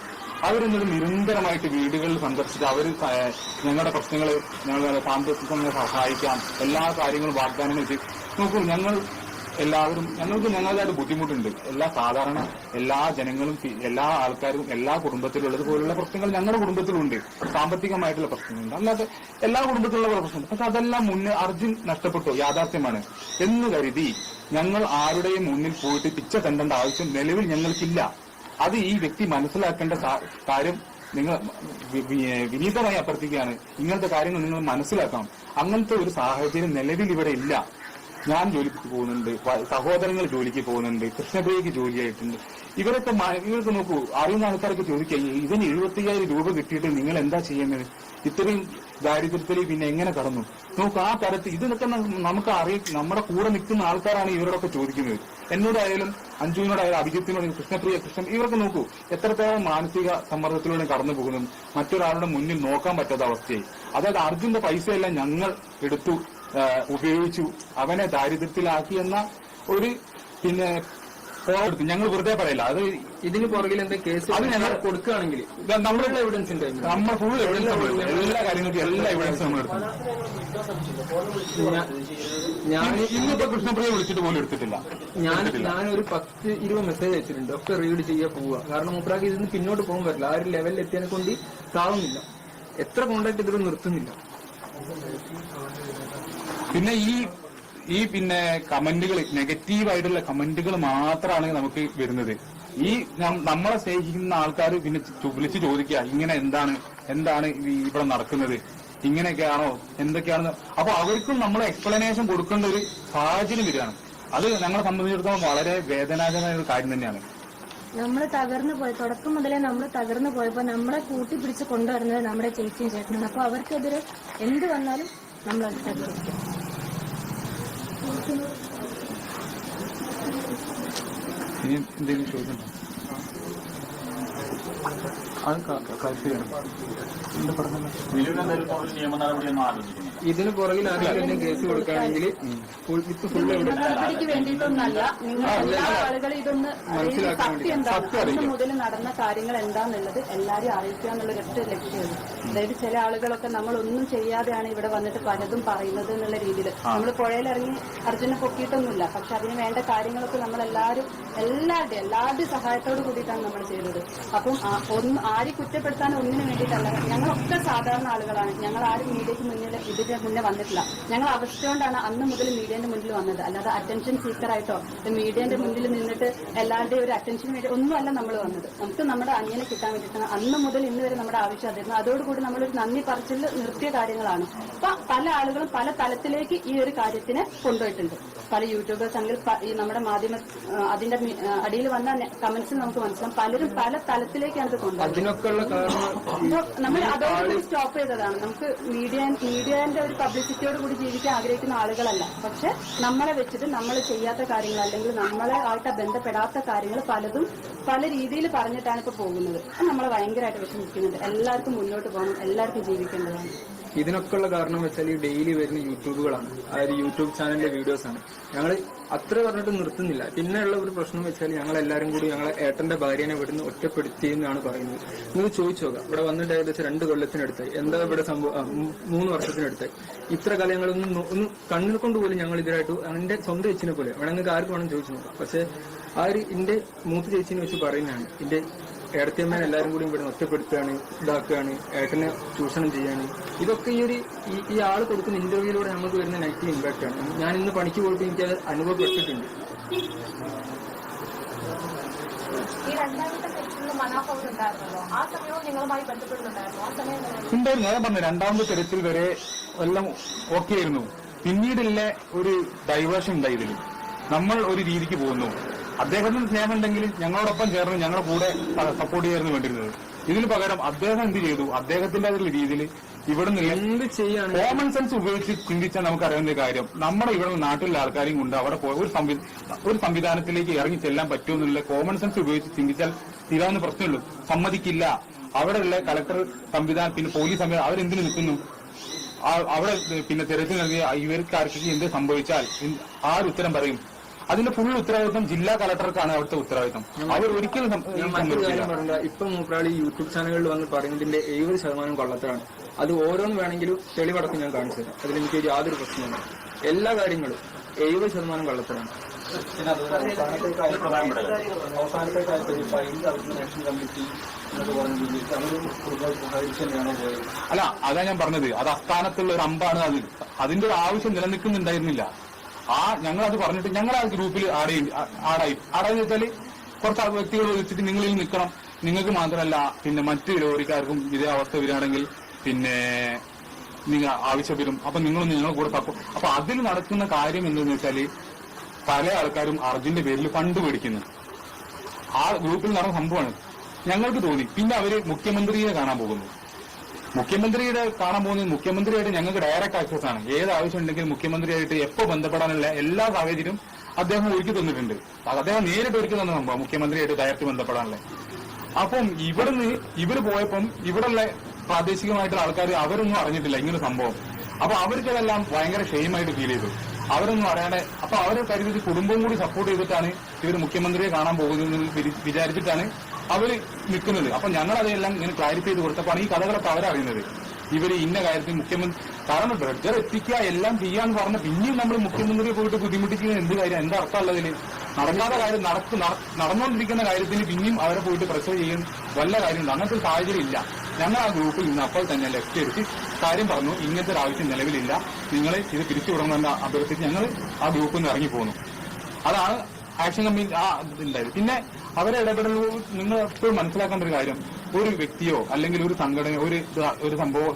അവരെന്നത് നിരന്തരമായിട്ട് വീടുകളിൽ സന്ദർശിച്ച് ഞങ്ങളുടെ പ്രശ്നങ്ങൾ, ഞങ്ങളുടെ സാമ്പത്തികങ്ങളെ സഹായിക്കാം, എല്ലാ കാര്യങ്ങളും വാഗ്ദാനങ്ങൾ ചെയ്ത് നോക്കൂ. ഞങ്ങൾക്ക് ഞങ്ങളുടേതായിട്ട് ബുദ്ധിമുട്ടുണ്ട്. എല്ലാ ജനങ്ങളും, എല്ലാ ആൾക്കാരും, എല്ലാ കുടുംബത്തിലുള്ളത് പോലുള്ള പ്രശ്നങ്ങൾ ഞങ്ങളുടെ കുടുംബത്തിലുണ്ട്. സാമ്പത്തികമായിട്ടുള്ള പ്രശ്നങ്ങളുണ്ട്, അല്ലാതെ എല്ലാ കുടുംബത്തിലുള്ള പ്രശ്നമുണ്ട്. പക്ഷെ അതെല്ലാം അർജുൻ നഷ്ടപ്പെട്ടു, യാഥാർത്ഥ്യമാണ് എന്ന് കരുതി ഞങ്ങൾ ആരുടെയും മുന്നിൽ പോയിട്ട് പിച്ച തണ്ടേണ്ട ആവശ്യം നിലവിൽ ഞങ്ങൾക്കില്ല. അത് ഈ വ്യക്തി മനസ്സിലാക്കേണ്ട കാര്യം നിങ്ങൾ വിനീതമായി അഭ്യർത്ഥിക്കുകയാണ്. ഇങ്ങനത്തെ കാര്യങ്ങൾ നിങ്ങൾ മനസ്സിലാക്കണം. അങ്ങനത്തെ ഒരു സാഹചര്യം നിലവിൽ ഇവിടെ ഇല്ല. ഞാൻ ജോലിക്ക് പോകുന്നുണ്ട്, സഹോദരങ്ങൾ ജോലിക്ക് പോകുന്നുണ്ട്, കൃഷ്ണപ്രിയക്ക് ജോലിയായിട്ടുണ്ട്. ഇവർക്ക് നോക്കൂ, അറിയുന്ന ആൾക്കാർക്ക് ചോദിക്കാം, ഇതിന് 75,000 രൂപ കിട്ടിയിട്ട് നിങ്ങൾ എന്താ ചെയ്യുന്നത്? ഇത്രയും ദാരിദ്ര്യത്തിൽ പിന്നെ എങ്ങനെ കടന്നു? നോക്കൂ, ആ തരത്തിൽ ഇതൊക്കെ നമുക്ക് നമ്മുടെ കൂടെ നിൽക്കുന്ന ആൾക്കാരാണ് ഇവരോടൊക്കെ ചോദിക്കുന്നത്. എന്നോടായാലും അഞ്ജുവിനോടായാലും അഭിജിത്തിനോടും കൃഷ്ണ ഇവർക്ക് നോക്കൂ എത്രത്തോളം മാനസിക സമ്മർദ്ദത്തിലൂടെ കടന്നു പോകുന്നു. മറ്റൊരാളുടെ മുന്നിൽ നോക്കാൻ പറ്റാത്ത അവസ്ഥയായി. അതായത് അർജുന്റെ പൈസയെല്ലാം ഞങ്ങൾ എടുത്തു ഉപയോഗിച്ചു, അവനെ ദാരിദ്ര്യത്തിലാക്കി എന്ന ഒരു പിന്നെ ഞങ്ങൾ വെറുതെ പറയില്ല. അത് ഇതിന് പുറകിൽ എന്താ കേസ് അത് ഞങ്ങൾ കൊടുക്കുകയാണെങ്കിൽ നമ്മളുടെ എവിഡൻസ് ഉണ്ട്, നമ്മൾ ഫുൾ എവിഡൻസ് എല്ലാ കാര്യങ്ങൾക്കും എല്ലാ എവിഡൻസും നമ്മൾ എടുത്തു. ഞാൻ ഇന്നിപ്പോ കൃഷ്ണപ്രിയ വിളിച്ചിട്ട് പോലും എടുത്തിട്ടില്ല. ഞാനൊരു 10-20 മെസ്സേജ് അയച്ചിട്ടുണ്ട്, ഒക്കെ റീഡ് ചെയ്യാൻ പോവുക. കാരണം മൂപ്പരാക്ക് ഇതിന് പിന്നോട്ട് പോകാൻ പറ്റില്ല. ആ ഒരു ലെവലിൽ എത്തിയതിനെ കൊണ്ട് താവുന്നില്ല. എത്ര കോണ്ടാക്ട് ഇതിലും നിർത്തുന്നില്ല. പിന്നെ ഈ പിന്നെ കമന്റുകൾ, നെഗറ്റീവായിട്ടുള്ള കമന്റുകൾ മാത്രമാണ് നമുക്ക് വരുന്നത്. ഈ നമ്മളെ സ്നേഹിക്കുന്ന ആൾക്കാർ പിന്നെ വിളിച്ച് ചോദിക്കുക, ഇങ്ങനെ എന്താണ് ഇവിടെ നടക്കുന്നത്, ഇങ്ങനെയൊക്കെയാണോ എന്തൊക്കെയാണെന്ന്. അപ്പൊ അവർക്കും നമ്മൾ എക്സ്പ്ലനേഷൻ കൊടുക്കേണ്ട ഒരു സാഹചര്യം വരികയാണ്. അത് ഞങ്ങളെ സംബന്ധിച്ചിടത്തോളം വളരെ വേദനാജനകമായ ഒരു കാര്യം തന്നെയാണ്. നമ്മൾ തകർന്നു പോയി, തുടക്കം മുതലേ നമ്മൾ തകർന്നു പോയപ്പോ നമ്മളെ കൂട്ടിപ്പിടിച്ച് കൊണ്ടുവരുന്നത് നമ്മുടെ ചേച്ചിയും ചേട്ടനാണ്. അപ്പൊ അവർക്കെതിരെ എന്ത് വന്നാലും നമ്മൾ അത് തകർക്കും. ഇനി എന്തെങ്കിലും ചോദിക്കണ്ടോ? അത് ക്ലാരിഫൈ ചെയ്യണം. നിയമ നടപടിയൊന്നും ആലോചിക്കുന്നു. ഇതിന് പുറകിൽ ആരെങ്കിലും കേസ് കൊടുക്കുകയാണെങ്കിൽ നടപടിക്ക് വേണ്ടിയിട്ടൊന്നല്ല, നിങ്ങൾ എല്ലാ ആളുകളും ഇതൊന്ന് സത്യം എന്താണ് മുതൽ നടന്ന കാര്യങ്ങൾ എന്താന്നുള്ളത് എല്ലാരും അറിയിക്കുക എന്നുള്ള ഒരൊറ്റ ലക്ഷ്യമുള്ളൂ. അതായത് ചില ആളുകളൊക്കെ നമ്മളൊന്നും ചെയ്യാതെയാണ് ഇവിടെ വന്നിട്ട് പലതും പറയുന്നത് എന്നുള്ള രീതിയിൽ. നമ്മൾ പുഴയിലിറങ്ങി അർജുനെ പൊക്കിയിട്ടൊന്നുമില്ല, പക്ഷെ അതിന് വേണ്ട കാര്യങ്ങളൊക്കെ നമ്മൾ എല്ലാവരുടെയും സഹായത്തോട് കൂടിയിട്ടാണ് നമ്മൾ ചെയ്തത്. അപ്പം ആരും കുറ്റപ്പെടുത്താൻ ഒന്നിനു വേണ്ടിയിട്ടല്ല. ഞങ്ങളൊക്കെ സാധാരണ ആളുകളാണ്. ഞങ്ങൾ ആരും മീഡിയയ്ക്ക് ഇതിന്റെ മുന്നേ വന്നിട്ടില്ല. ഞങ്ങൾ അവസ്ഥ കൊണ്ടാണ് അന്ന് മുതൽ മീഡിയന്റെ മുന്നിൽ വന്നത്. അല്ലാതെ അറ്റൻഷൻ സീക്കറായിട്ടോ മീഡിയന്റെ മുന്നിൽ നിന്നിട്ട് എല്ലാവരുടെയും ഒരു അറ്റൻഷൻ വേണ്ടി ഒന്നുമല്ല നമ്മൾ വന്നത്. നമുക്ക് നമ്മുടെ അനിയനെ കിട്ടാൻ വേണ്ടിയിട്ടാണ് അന്ന് മുതൽ ഇന്ന് വരെ നമ്മുടെ ആവശ്യം അതായിരുന്നു. അതോടുകൂടി നമ്മളൊരു നന്ദി പറച്ചിൽ നിർത്തിയ കാര്യങ്ങളാണ്. അപ്പൊ പല ആളുകളും പല തലത്തിലേക്ക് ഈ ഒരു കാര്യത്തിനെ കൊണ്ടുപോയിട്ടുണ്ട്. പല യൂട്യൂബേഴ്സ് ആണെങ്കിൽ ഈ നമ്മുടെ മാധ്യമ അതിന്റെ അടിയിൽ വന്ന കമന്റ്സിൽ നമുക്ക് മനസ്സിലാവും പലരും പല തലത്തിലേക്കാണ് ഇത് കൊണ്ടുപോകുന്നത്. നമ്മൾ അതോടുകൂടി സ്റ്റോപ്പ് ചെയ്തതാണ്. നമുക്ക് മീഡിയന്റെ ഒരു പബ്ലിസിറ്റിയോട് കൂടി ജീവിക്കാൻ ആഗ്രഹിക്കുന്ന ആളുകളല്ല. പക്ഷെ നമ്മളെ വെച്ചിട്ട് നമ്മൾ ചെയ്യാത്ത കാര്യങ്ങൾ അല്ലെങ്കിൽ നമ്മളെ ആയിട്ട് ബന്ധപ്പെടാത്ത കാര്യങ്ങൾ പലതും പല രീതിയിൽ പറഞ്ഞിട്ടാണ് ഇപ്പൊ പോകുന്നത്. നമ്മളെ ഭയങ്കരമായിട്ട് വിഷമിക്കുന്നുണ്ട്. എല്ലാവർക്കും മുന്നോട്ട് പോകണം, എല്ലാവർക്കും ജീവിക്കേണ്ടതാണ്. ഇതിനൊക്കെയുള്ള കാരണം വെച്ചാൽ ഈ ഡെയിലി വരുന്ന യൂട്യൂബുകളാണ്, അതായത് യൂട്യൂബ് ചാനലിലെ വീഡിയോസ് ആണ്. ഞങ്ങൾ അത്ര പറഞ്ഞിട്ട് നിർത്തുന്നില്ല. പിന്നെയുള്ള ഒരു പ്രശ്നം വെച്ചാൽ ഞങ്ങൾ എല്ലാവരും കൂടി ഞങ്ങളെ ഏട്ടന്റെ ഭാര്യനെ ഇവിടുന്ന് ഒറ്റപ്പെടുത്തിയെന്നാണ് പറയുന്നത്. നിങ്ങൾ ചോദിച്ചു നോക്കാം, ഇവിടെ വന്നിട്ട് ഏകദേശം 2 കൊല്ലത്തിനടുത്തായി. എന്താ ഇവിടെ സംഭവം? 3 വർഷത്തിനടുത്തായി. ഇത്ര കാലങ്ങളൊന്നും കണ്ണിൽ കൊണ്ടുപോലും ഞങ്ങൾ ഇതിനായിട്ട് എന്റെ സ്വന്തം ചേച്ചിനെ പോലെ വേണമെങ്കിൽ ആർക്ക് വേണം ചോദിച്ചു നോക്കാം. പക്ഷെ ആ ഒരു എന്റെ മൂത്ത ചേച്ചിനെ വെച്ച് പറയുന്നതാണ്, എന്റെ ഏടത്തിയമ്മേനെ എല്ലാവരും കൂടി ഇവിടെ ഒറ്റപ്പെടുത്തുകയാണ്, ഇതാക്കുകയാണ്, ഏട്ടനെ ചൂഷണം ചെയ്യാണ്. ഇതൊക്കെ ഈ ആള് കൊടുക്കുന്ന ഇന്റർവ്യൂയിലൂടെ നമുക്ക് വരുന്ന നെഗറ്റീവ് ഇമ്പാക്ട് ആണ്. ഞാൻ ഇന്ന് പണിക്ക് പോയിട്ട് എനിക്ക് അത് അനുഭവപ്പെട്ടിട്ടുണ്ട്. ഉണ്ടായിരുന്നു. ഞാൻ പറഞ്ഞു, 2ാമത്തെ തെരച്ചിൽ വരെ എല്ലാം ഓക്കെ ആയിരുന്നു. പിന്നീടുള്ള ഒരു ഡൈവേർഷൻ ഉണ്ടായി. ഇതിൽ നമ്മൾ ഒരു രീതിക്ക് പോകുന്നു. അദ്ദേഹത്തിന് സ്നേഹമുണ്ടെങ്കിൽ ഞങ്ങളോടൊപ്പം ചേർന്ന് ഞങ്ങളുടെ കൂടെ സപ്പോർട്ട് ചെയ്യായിരുന്നു വേണ്ടിയിരുന്നത്. ഇതിന് പകരം അദ്ദേഹം എന്ത് ചെയ്തു? അദ്ദേഹത്തിന്റെ രീതിയിൽ ഇവിടെ നിന്ന് എന്ത് ചെയ്യാൻ കോമൺ സെൻസ് ഉപയോഗിച്ച് ചിന്തിച്ചാൽ നമുക്കറിയാവുന്ന കാര്യം, നമ്മുടെ ഇവിടെ നാട്ടിലെ ആൾക്കാരെയും കൊണ്ട് അവിടെ പോയി ഒരു സംവിധാനത്തിലേക്ക് ഇറങ്ങി ചെല്ലാൻ പറ്റുമെന്നുള്ള കോമൺ സെൻസ് ഉപയോഗിച്ച് ചിന്തിച്ചാൽ തീരാവുന്ന പ്രശ്നമുള്ളൂ. സമ്മതിക്കില്ല. അവിടെയുള്ള കളക്ടർ സംവിധാനം പിന്നെ പോലീസ് സംവിധാനം അവരെന്തിനു നിൽക്കുന്നു? അവിടെ പിന്നെ തെരച്ചിൽ നൽകിയ ഇവർക്ക് ആർക്കും എന്ത് സംഭവിച്ചാൽ ആരുത്തരം പറയും? അതിന്റെ ഫുൾ ഉത്തരവാദിത്വം ജില്ലാ കളക്ടർക്കാണ്. അവിടുത്തെ ഉത്തരവാദിത്വം. അവർ ഒരിക്കലും ഇപ്പൊ മൂപ്പരാളി യൂട്യൂബ് ചാനലുകളിൽ വന്ന് പറയുന്നതിന്റെ 70% കൊള്ളത്താണ്. അത് ഓരോന്ന് വേണമെങ്കിലും തെളിവടക്കം ഞാൻ കാണിച്ചു തരാം. അതിലെനിക്ക് യാതൊരു പ്രശ്നമില്ല. എല്ലാ കാര്യങ്ങളും 70% കൊള്ളത്താണ്. അവസാനത്തെ കാര്യത്തിൽ ആക്ഷൻ കമ്മിറ്റി അല്ല, അതാ ഞാൻ പറഞ്ഞത്. അത് അസ്ഥാനത്തുള്ള ഒരു അമ്പാണ്. അതിന്റെ ഒരു ആവശ്യം നിലനിൽക്കുന്നുണ്ടായിരുന്നില്ല. ഞങ്ങൾ അത് പറഞ്ഞിട്ട് ഞങ്ങൾ ആ ഗ്രൂപ്പിൽ ആടായി വെച്ചാല് കുറച്ച് വ്യക്തികൾ വെച്ചിട്ട് നിങ്ങളിൽ നിൽക്കണം. നിങ്ങൾക്ക് മാത്രമല്ല പിന്നെ മറ്റു ലോറിക്കാർക്കും ഇതേ അവസ്ഥ വരികയാണെങ്കിൽ പിന്നെ നിങ്ങൾ ആവശ്യപ്പെടും. അപ്പൊ നിങ്ങളൊന്ന് ഞങ്ങൾ കൂടെ സപ്പോർട്ട്. അപ്പൊ അതിൽ നടക്കുന്ന കാര്യം എന്തെന്ന് വെച്ചാല് പല ആൾക്കാരും അർജുന്റെ പേരിൽ ഫണ്ട് മേടിക്കുന്നു. ആ ഗ്രൂപ്പിൽ നടന്ന സംഭവമാണ്. ഞങ്ങൾക്ക് തോന്നി. പിന്നെ അവര് മുഖ്യമന്ത്രിയെ കാണാൻ പോകുന്നു. മുഖ്യമന്ത്രിയുടെ കാണാൻ പോകുന്നത് മുഖ്യമന്ത്രിയായിട്ട് ഞങ്ങൾക്ക് ഡയറക്റ്റ് ആക്സസ് ആണ്. ഏത് ആവശ്യം ഉണ്ടെങ്കിലും മുഖ്യമന്ത്രിയായിട്ട് എപ്പോ ബന്ധപ്പെടാനുള്ള എല്ലാ സാഹചര്യം അദ്ദേഹം ഒരുക്കി തന്നിട്ടുണ്ട്. അദ്ദേഹം നേരിട്ട് ഒരുക്കി തന്ന സംഭവം മുഖ്യമന്ത്രിയായിട്ട് ഡയറക്റ്റ് ബന്ധപ്പെടാനുള്ള. അപ്പം ഇവര് പോയപ്പം ഇവിടെയുള്ള പ്രാദേശികമായിട്ടുള്ള ആൾക്കാർ അവരൊന്നും അറിഞ്ഞിട്ടില്ല ഇങ്ങനെ സംഭവം. അപ്പൊ അവർക്കതെല്ലാം ഭയങ്കര ഷെയിമായിട്ട് ഫീൽ ചെയ്തു. അവരൊന്നും അറിയാതെ അപ്പൊ അവരെ കരുതി കുടുംബവും കൂടി സപ്പോർട്ട് ചെയ്തിട്ടാണ് ഇവർ മുഖ്യമന്ത്രിയെ കാണാൻ പോകുന്നതെന്ന് വിചാരിച്ചിട്ടാണ് അവര് നിൽക്കുന്നത്. അപ്പൊ ഞങ്ങളതെല്ലാം ഇങ്ങനെ ക്ലാരിഫൈ ചെയ്ത് കൊടുത്തപ്പോഴാണ് ഈ കഥകളൊക്കെ അവരറിയുന്നത്. ഇവര് ഇന്ന കാര്യത്തിൽ മുഖ്യമന്ത്രി കാരണം ഡ്രഡ്ജർ എത്തിക്കുക എല്ലാം ചെയ്യാന്ന് പറഞ്ഞ പിന്നെയും നമ്മൾ മുഖ്യമന്ത്രിയെ പോയിട്ട് ബുദ്ധിമുട്ടിക്കുന്നത് എന്ത് കാര്യം, എന്താ അർത്ഥമുള്ളതിന്? നടക്കാത്ത കാര്യം നടന്നുകൊണ്ടിരിക്കുന്ന കാര്യത്തിന് പിന്നെയും അവരെ പോയിട്ട് പ്രഷർ ചെയ്യാൻ വല്ല കാര്യമുണ്ട്? അങ്ങനത്തെ ഒരു സാഹചര്യം ഇല്ല. ഞങ്ങൾ ആ ഗ്രൂപ്പിൽ നിന്ന് അപ്പോൾ തന്നെ ലെഫ്റ്റ് എടുത്ത് കാര്യം പറഞ്ഞു, ഇങ്ങനത്തെ ഒരു ആവശ്യം നിലവിലില്ല, നിങ്ങൾ ഇത് പിരിച്ചുവിടണമെന്ന് അഭ്യർത്ഥിച്ച് ഞങ്ങൾ ആ ഗ്രൂപ്പിൽ നിന്ന് ഇറങ്ങിപ്പോന്നു. അതാണ് ആക്ഷൻ കമ്മിറ്റി ഉണ്ടായത്. പിന്നെ അവരെ ഇടപെടൽ നിങ്ങൾ എപ്പോഴും മനസ്സിലാക്കേണ്ട ഒരു കാര്യം, ഒരു വ്യക്തിയോ അല്ലെങ്കിൽ ഒരു സംഘടന ഒരു സംഭവം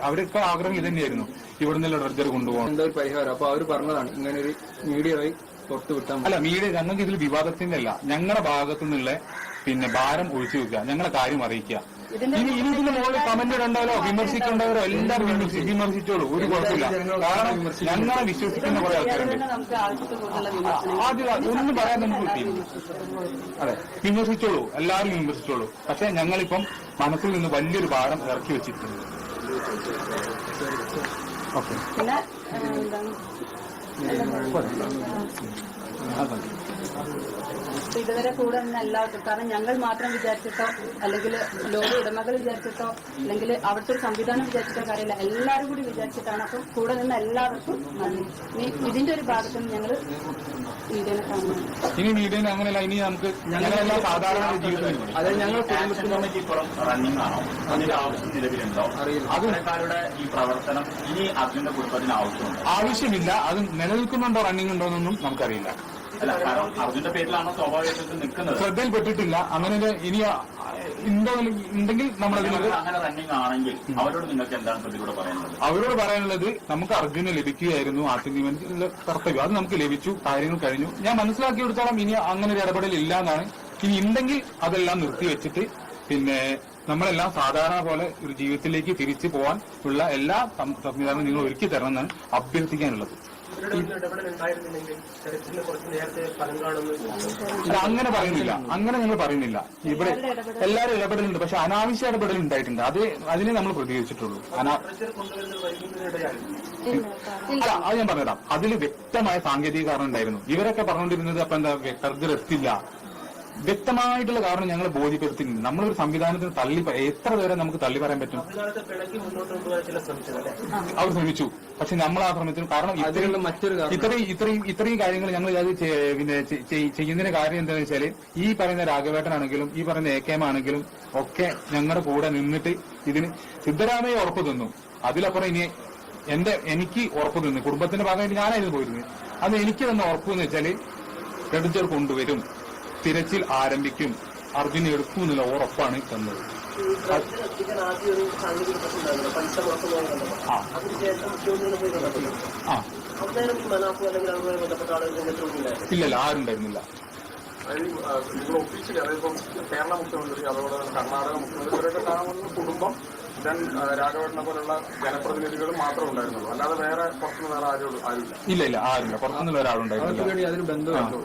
അവരൊക്കെ ആഗ്രഹം ഇത് തന്നെയായിരുന്നു, ഇവിടെ നിന്നുള്ള ഡ്രഡ്ജർ കൊണ്ടുപോകണം. എന്താ ഒരു പരിഹാരം? അപ്പൊ അവർ പറഞ്ഞതാണ് ഇങ്ങനെ ഒരു മീഡിയ വഴി പുറത്തു വിട്ടാൽ അല്ല, മീഡിയ ഞങ്ങൾക്ക് ഇതിൽ വിവാദത്തിന്റെ അല്ല, ഞങ്ങളുടെ ഭാഗത്തു നിന്നുള്ള പിന്നെ ഭാരം ഒഴിച്ചു വെക്കുക, ഞങ്ങളെ കാര്യം അറിയിക്കുക. ഇനി ഇതിന്റെ മുകളിൽ കമന്റ് ഇടണ്ടവരോ വിമർശിക്കേണ്ടവരോ എല്ലാവരും വിമർശിച്ചോളൂ, ഒരു കുഴപ്പമില്ല. കാരണം ഞങ്ങളെ വിശ്വസിക്കുന്ന കുറെ ആൾക്കാരുണ്ട്. ആദ്യം ഒന്നും പറയാൻ നമുക്ക് കിട്ടിയില്ല. അതെ, വിമർശിച്ചോളൂ, എല്ലാവരും വിമർശിച്ചോളൂ. പക്ഷെ ഞങ്ങളിപ്പം മനസ്സിൽ നിന്ന് വലിയൊരു ഭാരം ഇറക്കി വെച്ചിട്ടുണ്ട്. ഓക്കെ, ഇതുവരെ കൂടെ നിന്ന് എല്ലാവർക്കും, കാരണം ഞങ്ങൾ മാത്രം വിചാരിച്ചിട്ടോ അല്ലെങ്കിൽ ലോക ഉടമകൾ വിചാരിച്ചിട്ടോ അല്ലെങ്കിൽ അവിടുത്തെ ഒരു സംവിധാനം വിചാരിച്ചിട്ടോ കാര്യമില്ല, എല്ലാവരും കൂടി വിചാരിച്ചിട്ടാണ്. അപ്പം കൂടെ നിന്ന് എല്ലാവർക്കും നന്ദി. ഇതിന്റെ ഒരു ഭാഗത്ത് ഞങ്ങൾ മീഡിയനെ കാണുന്നു. ഇനി മീഡിയനെ അങ്ങനെയല്ല, ഇനി നമുക്ക് ഞങ്ങളെല്ലാം സാധാരണ ജീവിതം അതായത് ഞങ്ങൾ റണ്ണിംഗ് ആണോ, അതിന്റെ ആവശ്യം നിലവിലുണ്ടോ? അത്തരക്കാരുടെ ഈ പ്രവർത്തനം ഇനി അർജുന്റെ കുടുംബത്തിന് ആവശ്യമുണ്ടോ? ആവശ്യമില്ല. അത് നിലനിൽക്കുന്നുണ്ടോ റണ്ണിംഗ് ഉണ്ടോന്നൊന്നും നമുക്കറിയില്ല. അല്ല, കാരണം അർജുന്റെ പേരിലാണോ സ്വാഭാവികമായിട്ടും നിൽക്കുന്നത്? ശ്രദ്ധയിൽപ്പെട്ടിട്ടില്ല. അങ്ങനെ ഇനി ഉണ്ടെങ്കിൽ നമ്മളതിന് അങ്ങനെ റണ്ണിംഗ് ആണെങ്കിൽ അവരോട് നിങ്ങൾക്ക് എന്താണ് പ്രതികൂടെ പറയുന്നത്? അവരോട് പറയാനുള്ളത്, നമുക്ക് അർജുനെ ലഭിക്കുകയായിരുന്നു ആത്യന്തിക കർത്തവ്യം, അത് നമുക്ക് ലഭിച്ചു, കാര്യങ്ങൾ കഴിഞ്ഞു. ഞാൻ മനസ്സിലാക്കിയെടുത്തോളം ഇനി അങ്ങനെ ഒരു ഇടപെടൽ ഇല്ല എന്നാണ്. ഇനി ഉണ്ടെങ്കിൽ അതെല്ലാം നിർത്തിവെച്ചിട്ട് പിന്നെ നമ്മളെല്ലാം സാധാരണ പോലെ ഒരു ജീവിതത്തിലേക്ക് തിരിച്ചു പോകാൻ ഉള്ള എല്ലാ സംവിധാനവും നിങ്ങൾ ഒരുക്കി തരണമെന്നാണ് അഭ്യർത്ഥിക്കാനുള്ളത്. അങ്ങനെ പറയുന്നില്ല, അങ്ങനെ ഞങ്ങൾ പറയുന്നില്ല. ഇവിടെ എല്ലാവരും ഇടപെടലുണ്ട്, പക്ഷെ അനാവശ്യ ഇടപെടൽ ഉണ്ടായിട്ടുണ്ട്. അതിനെ നമ്മൾ പ്രതികരിച്ചിട്ടുള്ളൂ. അല്ല, അത് ഞാൻ പറഞ്ഞുതരാം. അതിൽ വ്യക്തമായ സാങ്കേതിക കാരണം ഉണ്ടായിരുന്നു. ഇവരൊക്കെ പറഞ്ഞുകൊണ്ടിരുന്നത് അപ്പൊ എന്താ ഡ്രഡ്ജർ എത്തില്ല, വ്യക്തമായിട്ടുള്ള കാരണം ഞങ്ങൾ ബോധ്യപ്പെടുത്തിയിട്ടുണ്ട്. നമ്മളൊരു സംവിധാനത്തിന് എത്ര പേരെ നമുക്ക് തള്ളി പറയാൻ പറ്റും? അവർ ശ്രമിച്ചു, പക്ഷെ നമ്മൾ ആ ശ്രമത്തിന് കാരണം ഇത്രയും കാര്യങ്ങൾ ഞങ്ങൾ അത് പിന്നെ ചെയ്യുന്നതിന് കാര്യം എന്താണെന്ന് വെച്ചാല്, ഈ പറയുന്ന രാഘവേട്ടനാണെങ്കിലും ഈ പറയുന്ന AKM ആണെങ്കിലും ഒക്കെ ഞങ്ങളുടെ കൂടെ നിന്നിട്ട് ഇതിന് സിദ്ധരാമയ്യ ഉറപ്പ് തന്നു. അതിലപ്പുറം ഇനി എനിക്ക് ഉറപ്പ് തന്നു, കുടുംബത്തിന്റെ ഭാഗമായിട്ട് ഞാനായിരുന്നു പോയിരുന്നത്. അത് എനിക്ക് തന്ന ഉറപ്പ് എന്ന് വെച്ചാല് ഡ്രഡ്ജർ കൊണ്ടുവരും, തിരച്ചിൽ ആരംഭിക്കും, അർജുനെ എടുക്കും എന്നുള്ള ഉറപ്പാണ് തന്നത്. ഇല്ലല്ല, ആരുണ്ടായിരുന്നില്ല. ഒഫീഷ്യലി അതായത് കേരള മുഖ്യമന്ത്രി, അതുപോലെ കർണാടക മുഖ്യമന്ത്രി, ഇവരൊക്കെ കാണുന്ന കുടുംബം രാഘവേട്ടനെ പോലുള്ള ജനപ്രതിനിധികളും മാത്രമേ ഉണ്ടായിരുന്നുള്ളൂ. അല്ലാതെ വേറെ പുറത്തുനിന്ന് വേറെ ആരുമില്ല. ഇല്ല, ആരുമില്ല, പുറത്തുനിന്നുള്ള ഒരാളുണ്ടായിരുന്നില്ല. അതിന് ബന്ധമുണ്ടോ?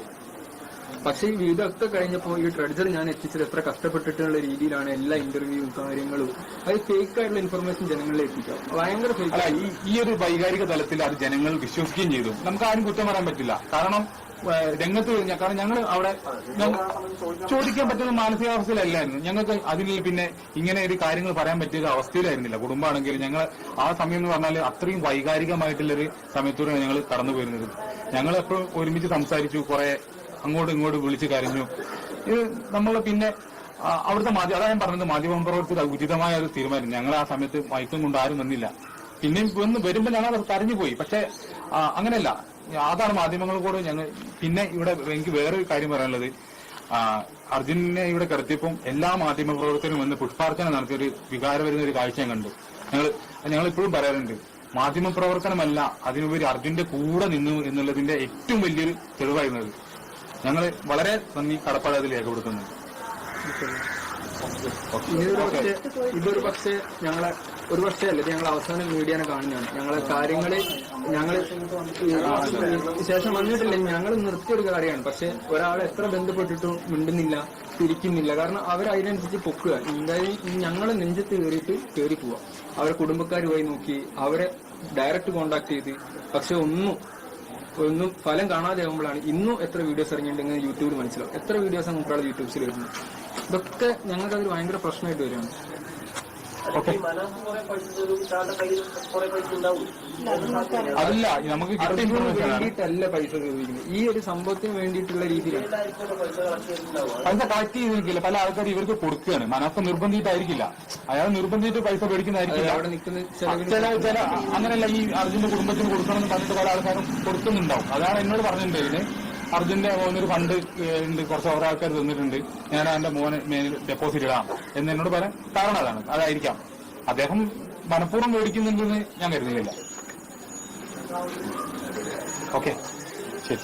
പക്ഷെ ഈ ഇതൊക്കെ കഴിഞ്ഞപ്പോൾ ഈ ഡ്രഡ്ജർ ഞാൻ എത്തിച്ചത് എത്ര കഷ്ടപ്പെട്ടിട്ടുള്ള രീതിയിലാണ് എല്ലാ ഇന്റർവ്യൂവും കാര്യങ്ങളും. അത് ഫേക്ക് ആയിട്ടുള്ള ഇൻഫർമേഷൻ ജനങ്ങളിലേക്ക് എത്തിക്കാം. ഭയങ്കര ഫേക്ക്. ഈ ഒരു വൈകാരിക തലത്തിൽ അത് ജനങ്ങൾ വിശ്വസിക്കുകയും ചെയ്തു. നമുക്ക് ആരും കുറ്റം പറയാൻ പറ്റില്ല. കാരണം രംഗത്ത് കാരണം ഞങ്ങൾ അവിടെ ചോദിക്കാൻ പറ്റുന്ന മാനസികാവസ്ഥയിലല്ലായിരുന്നു. ഞങ്ങൾക്ക് അതിൽ പിന്നെ ഇങ്ങനെ ഒരു കാര്യങ്ങൾ പറയാൻ പറ്റിയ അവസ്ഥയിലായിരുന്നില്ല. കുടുംബമാണെങ്കിലും ഞങ്ങൾ ആ സമയം എന്ന് പറഞ്ഞാൽ അത്രയും വൈകാരികമായിട്ടുള്ളൊരു സമയത്തൂടെ ഞങ്ങൾ കടന്നു പോയിരുന്നത്. ഞങ്ങൾ എപ്പോഴും ഒരുമിച്ച് സംസാരിച്ചു, കുറെ അങ്ങോട്ടും ഇങ്ങോട്ടും വിളിച്ച് കരഞ്ഞു. ഇത് നമ്മൾ പിന്നെ അവിടുത്തെ അതാ ഞാൻ പറഞ്ഞത്, മാധ്യമപ്രവർത്തകർ ഉചിതമായ ഒരു തീരുമാനം. ഞങ്ങൾ ആ സമയത്ത് മയക്കം കൊണ്ട് ആരും വന്നില്ല. പിന്നെയും വന്ന് വരുമ്പോൾ ഞങ്ങൾ കരഞ്ഞു പോയി. പക്ഷെ അങ്ങനെയല്ല, അതാണ് മാധ്യമങ്ങൾ കൂടെ ഞങ്ങൾ. പിന്നെ ഇവിടെ എനിക്ക് വേറൊരു കാര്യം പറയാനുള്ളത്, അർജുനെ ഇവിടെ കിടത്തിയപ്പം എല്ലാ മാധ്യമപ്രവർത്തകരും വന്ന് പുഷ്പാർച്ചന നടത്തിയൊരു വികാരം വരുന്ന ഒരു കാഴ്ച ഞാൻ കണ്ടു. ഞങ്ങൾ ഞങ്ങൾ ഇപ്പോഴും പറയാറുണ്ട്, മാധ്യമപ്രവർത്തനമല്ല അതിനുപരി അർജുന്റെ കൂടെ നിന്നു എന്നുള്ളതിന്റെ ഏറ്റവും വലിയൊരു തെളിവായിരുന്നത്. ഞങ്ങൾ വളരെ നന്ദി കടപ്പാട് അതിൽ രേഖപ്പെടുത്തുന്നു. ഇതൊരു പക്ഷേ ഞങ്ങളെ ഒരു പക്ഷേ അല്ല, ഞങ്ങൾ അവസാനം മീഡിയനെ കാണുന്നതാണ്. ഞങ്ങളെ കാര്യങ്ങള് ഞങ്ങൾ ശേഷം വന്നിട്ടില്ല, ഞങ്ങൾ നിർത്തിയൊരു കാര്യമാണ്. പക്ഷെ ഒരാളെ എത്ര ബന്ധപ്പെട്ടിട്ടും മിണ്ടുന്നില്ല, തിരിക്കുന്നില്ല. കാരണം അവരതിനനുസരിച്ച് പൊക്കുക. എന്തായാലും ഞങ്ങളെ നെഞ്ചത്ത് കയറി പോവുക. അവരെ കുടുംബക്കാർ പോയി നോക്കി, അവരെ ഡയറക്റ്റ് കോണ്ടാക്ട് ചെയ്ത്, പക്ഷെ ഒന്നും ഫലം കാണാതെ ആകുമ്പോഴാണ് ഇന്നും എത്ര വീഡിയോസ് ഇറങ്ങിയിട്ടുണ്ടെങ്കിൽ യൂട്യൂബിൽ മനസ്സിലാവും. എത്ര വീഡിയോസാണ് മുക്കാളെ യൂട്യൂബ്സിൽ വരുന്നത്. ഇതൊക്കെ ഞങ്ങൾക്ക് അതൊരു ഭയങ്കര പ്രശ്നമായിട്ട് വരികയാണ്. അതല്ല, നമുക്ക് വേണ്ടിയിട്ടല്ല പൈസ ചോദിക്കുന്നത്, ഈ ഒരു സംഭവത്തിന് വേണ്ടിയിട്ടുള്ള രീതിയിലാണ് പൈസ കളക്ട് ചെയ്തിരിക്കില്ല. പല ആൾക്കാർ ഇവർക്ക് കൊടുക്കുകയാണ്. മനസ്സ് നിർബന്ധിച്ചിട്ടായിരിക്കില്ല, അയാൾ നിർബന്ധിച്ചിട്ട് പൈസ മേടിക്കുന്നതായിരിക്കില്ല. അവിടെ നിൽക്കുന്ന ചില അങ്ങനെയല്ല, ഈ അർജുന്റെ കുടുംബത്തിന് കൊടുക്കണമെന്ന് പറഞ്ഞിട്ട് പല ആൾക്കാരും കൊടുക്കുന്നുണ്ടാവും. അതാണ് എന്നോട് പറഞ്ഞിട്ടുണ്ടായിരുന്നു, അർജുന്റെ മോനൊരു ഫണ്ട് ഉണ്ട്, കുറച്ച് ഓരോ ആൾക്കാർ തന്നിട്ടുണ്ട്, ഞാൻ എന്റെ മോനെ മേലിൽ ഡെപ്പോസിറ്റ് ഇടാം എന്ന് എന്നോട് പറയാൻ കാരണം അതായിരിക്കാം. അദ്ദേഹം മനഃപൂർവ്വം മേടിക്കുന്നുണ്ടെന്ന് ഞാൻ കരുതുന്നില്ല. ഓക്കെ, ശരി.